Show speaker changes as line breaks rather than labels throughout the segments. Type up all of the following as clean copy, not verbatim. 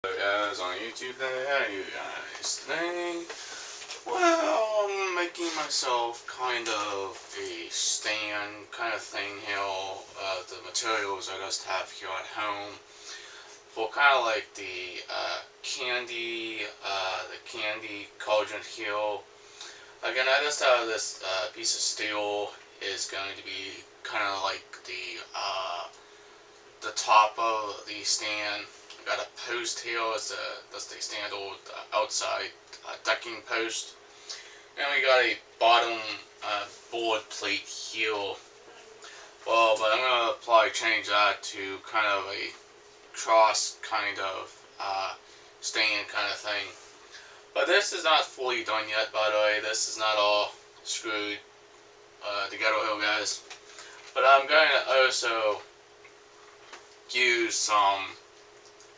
Guys on YouTube today, how are you guys today? Well, I'm making myself kind of a stand kind of thing here. The materials I just have here at home for kind of like the candy cauldron here. Again, I just have this piece of steel is going to be kind of like the top of the stand. I got a post here that's the standard outside decking post, and we got a bottom board plate here. Well, but I'm gonna probably change that to kind of a cross kind of stand kind of thing. But this is not fully done yet, by the way. This is not all screwed together here, guys. But I'm going to also use some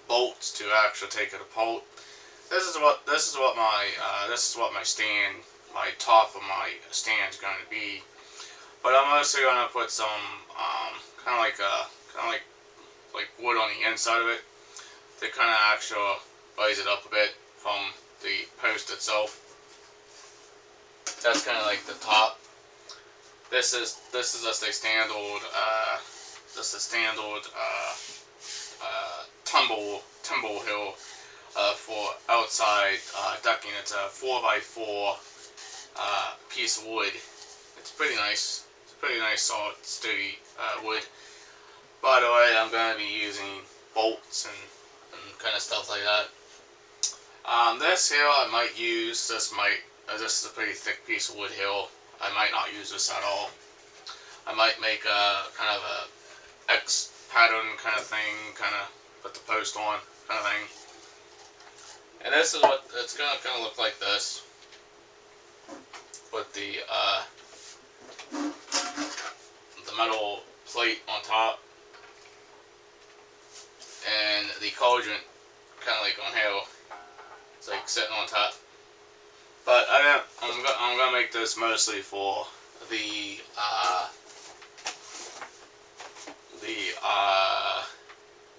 bolts to actually take it apart. This is what my stand, my top of my stand is going to be. But I'm also going to put some kind of like wood on the inside of it to kind of actually raise it up a bit from the post itself. That's kind of like the top. This is just a standard tumble hill for outside decking. It's a 4x4 piece of wood. It's pretty nice. It's a pretty nice solid sturdy wood. By the way, I'm going to be using bolts and kind of stuff like that. This here I might use. This is a pretty thick piece of wood here. I might not use this at all. I might make a kind of a X pattern kind of thing, kind of put the post on kind of thing. And this is what it's gonna kind of look like. This with the metal plate on top and the cauldron kind of like on here. It's like sitting on top. But I'm gonna make this mostly for the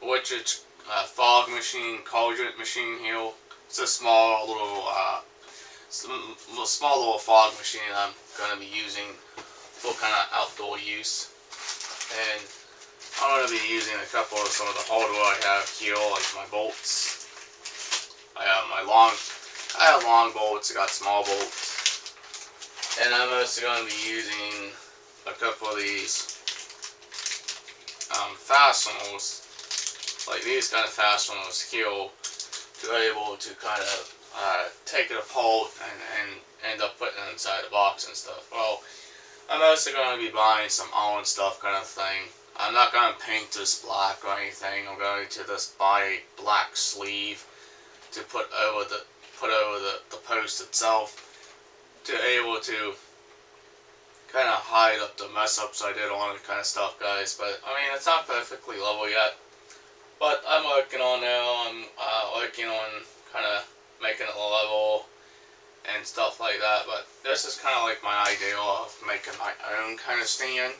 Woodridge fog machine, cauldron machine here. It's a small little fog machine I'm gonna be using for kind of outdoor use. And I'm gonna be using a couple of some of the hardware I have here, like my bolts. I have long bolts, I got small bolts. And I'm also going to be using a couple of these fasteners, like these kind of fasteners here, to be able to kind of take it apart and end up putting it inside the box and stuff. Well, I'm also going to be buying some Allen stuff kind of thing. I'm not going to paint this black or anything. I'm going to just buy a black sleeve to put over the post itself, to able to kind of hide up the mess ups I did on it kind of stuff, guys. But I mean, it's not perfectly level yet, but I'm working on now. I'm working on kind of making it level and stuff like that. But this is kind of like my idea of making my own kind of stand.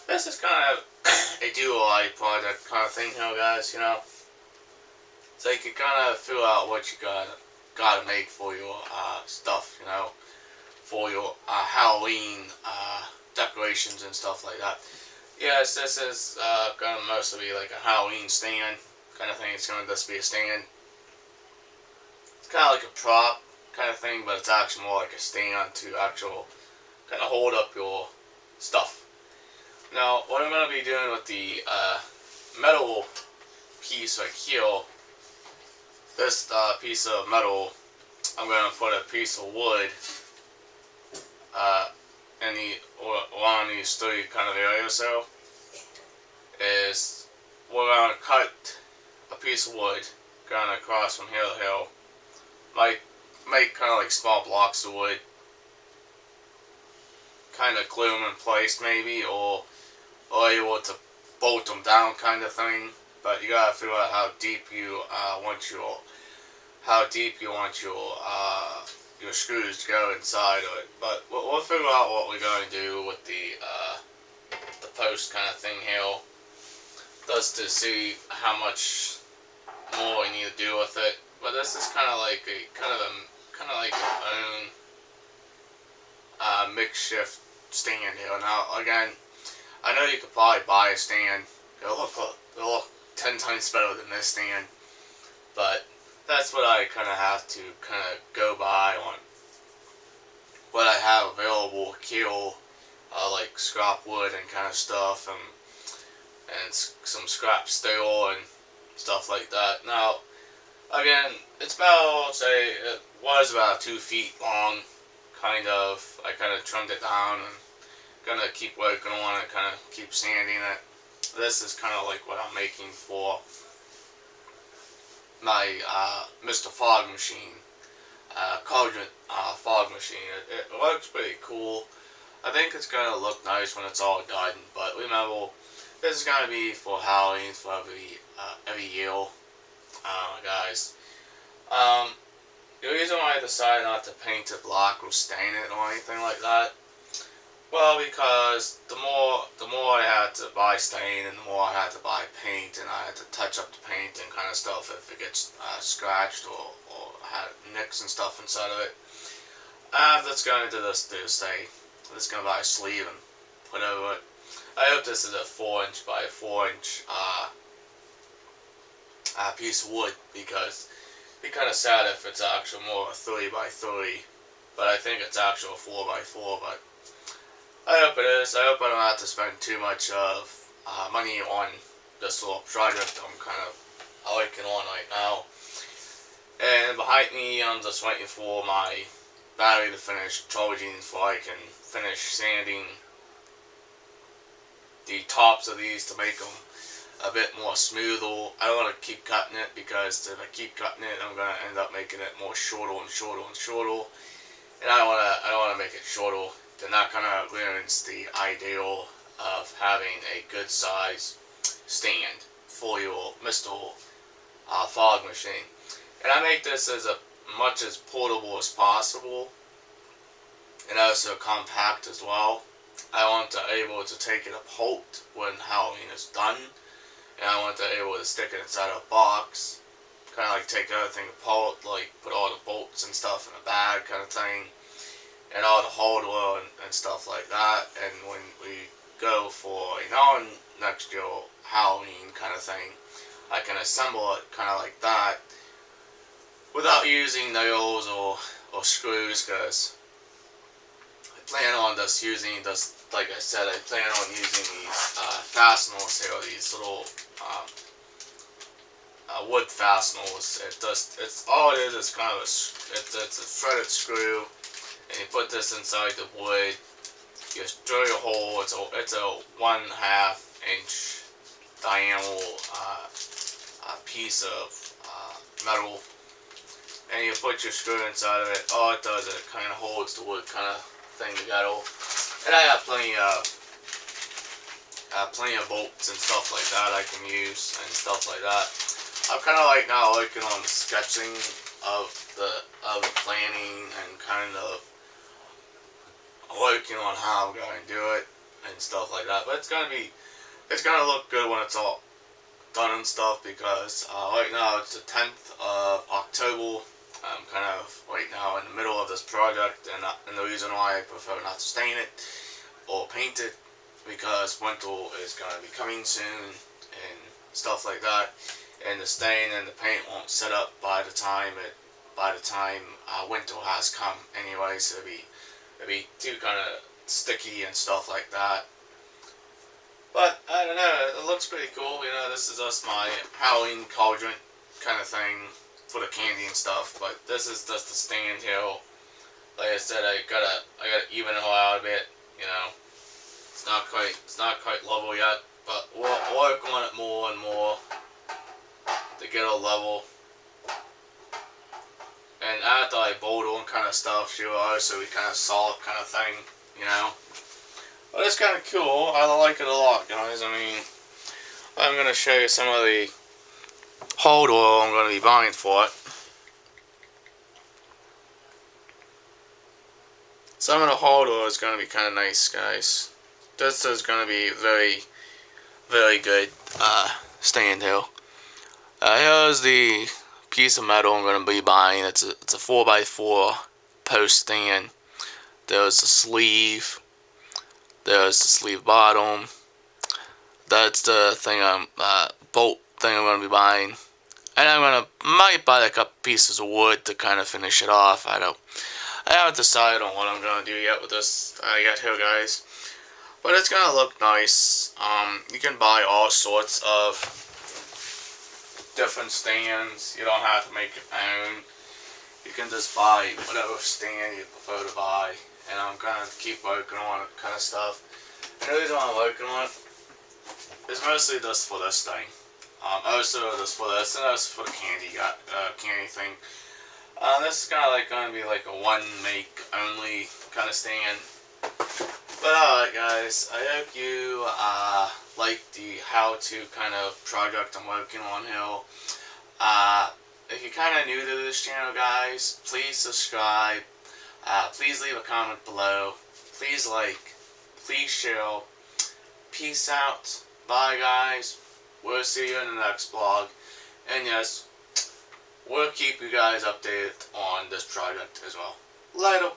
This is kind of a DIY project kind of thing here, guys, you know. So you can kind of figure out what you gotta make for your stuff, you know, for your Halloween decorations and stuff like that. Yes, this is gonna mostly be like a Halloween stand kind of thing. It's gonna just be a stand. It's kind of like a prop kind of thing, but it's actually more like a stand to actual kind of hold up your stuff. Now, what I'm gonna be doing with the metal piece right here. This piece of metal, I'm going to put a piece of wood along these three kind of areas. So is we're going to cut a piece of wood going across from here to here. Might make kind of like small blocks of wood, kind of glue them in place maybe, or able to bolt them down kind of thing. But you gotta figure out how deep you want your screws to go inside of it. But we'll figure out what we're going to do with the post kind of thing here, just to see how much more you need to do with it. But this is kind of like its own makeshift stand here. Now again, I know you could probably buy a stand. It'll look 10 times better than this stand, but that's what I kind of have to kind of go by on what I have available here, like scrap wood and kind of stuff, and some scrap steel and stuff like that. Now, again, it's about, say, it was about 2 feet long, kind of. I kind of trimmed it down and gonna keep working on it, kind of keep sanding it. This is kind of like what I'm making for my Mr. Fog machine, Cauldron fog machine. It looks pretty cool. I think it's gonna look nice when it's all done. But remember, this is gonna be for Halloween for every year, guys. The reason why I decided not to paint it black or stain it or anything like that, well, because the more I had to buy stain and the more I had to buy paint, and I had to touch up the paint and kind of stuff if it gets scratched or had nicks and stuff inside of it. That's going to do this say, I'm just going to buy a sleeve and put over it. I hope this is a 4" by 4" piece of wood, because it'd be kind of sad if it's actually more of a 3 by 3, but I think it's actually a 4 by 4. But I hope it is. I hope I don't have to spend too much of money on this little project I'm kind of working on right now. And behind me, I'm just waiting for my battery to finish charging before I can finish sanding the tops of these to make them a bit more smoother. I don't want to keep cutting it, because if I keep cutting it, I'm going to end up making it more shorter and shorter and shorter. And I don't want to make it shorter. Then that kind of ruins the ideal of having a good size stand for your Mr. Fog machine. And I make this as much as portable as possible, and also compact as well. I want to be able to take it apart when Halloween is done, and I want to be able to stick it inside a box, kind of like take everything apart, like put all the bolts and stuff in a bag kind of thing, and all the hardware and stuff like that. And when we go for a next year Halloween kind of thing, I can assemble it kind of like that without using nails or screws, because I plan on just using this, like I said, I plan on using these fasteners here, these little wood fasteners. It's all it is kind of it's a threaded screw, and you put this inside the wood. You drill your hole. It's a 1/2 inch diameter piece of metal, and you put your screw inside of it. All it does is it kind of holds the wood kind of thing together. And I have plenty of bolts and stuff like that I can use and stuff like that. I'm kind of like now working on the sketching of the planning, and kind of working on how I'm going to do it and stuff like that. But it's gonna look good when it's all done and stuff, because right now it's the 10th of October. I'm kind of right now in the middle of this project, and the reason why I prefer not to stain it or paint it, because winter is going to be coming soon and stuff like that, and the stain and the paint won't set up by the time winter has come anyway, so it'll be too kind of sticky and stuff like that. But I don't know, it looks pretty cool. This is just my Halloween cauldron kind of thing for the candy and stuff. But this is just the stand here. Like I said, I gotta even it out a bit. It's not quite level yet, but we'll work on it more and more to get a level. And after I boulder and kind of stuff, so we kind of saw it kind of thing, But it's kind of cool. I like it a lot, guys. I mean, I'm going to show you some of the hardware I'm going to be buying for it. Some of the hardware is going to be kind of nice, guys. This is going to be very, very good stand here. Here's the piece of metal I'm going to be buying. It's a 4x4 post stand. There's the sleeve. There's the sleeve bottom. That's the thing bolt thing I'm going to be buying. And might buy a couple pieces of wood to kind of finish it off. I haven't decided on what I'm going to do yet with this yet here, guys. But it's going to look nice. You can buy all sorts of different stands. You don't have to make your own. You can just buy whatever stand you prefer to buy. And I'm going to keep working on it kind of stuff. And the reason why I'm working on it is mostly just for this thing. Also just for this, and also for the candy thing. This is kind of like going to be like a one make only kind of stand. But alright guys, I hope you like the how to kind of project I'm working on here. If you're kind of new to this channel, guys, please subscribe. Please leave a comment below. Please like. Please share. Peace out. Bye guys. We'll see you in the next vlog. And yes, we'll keep you guys updated on this project as well. Later.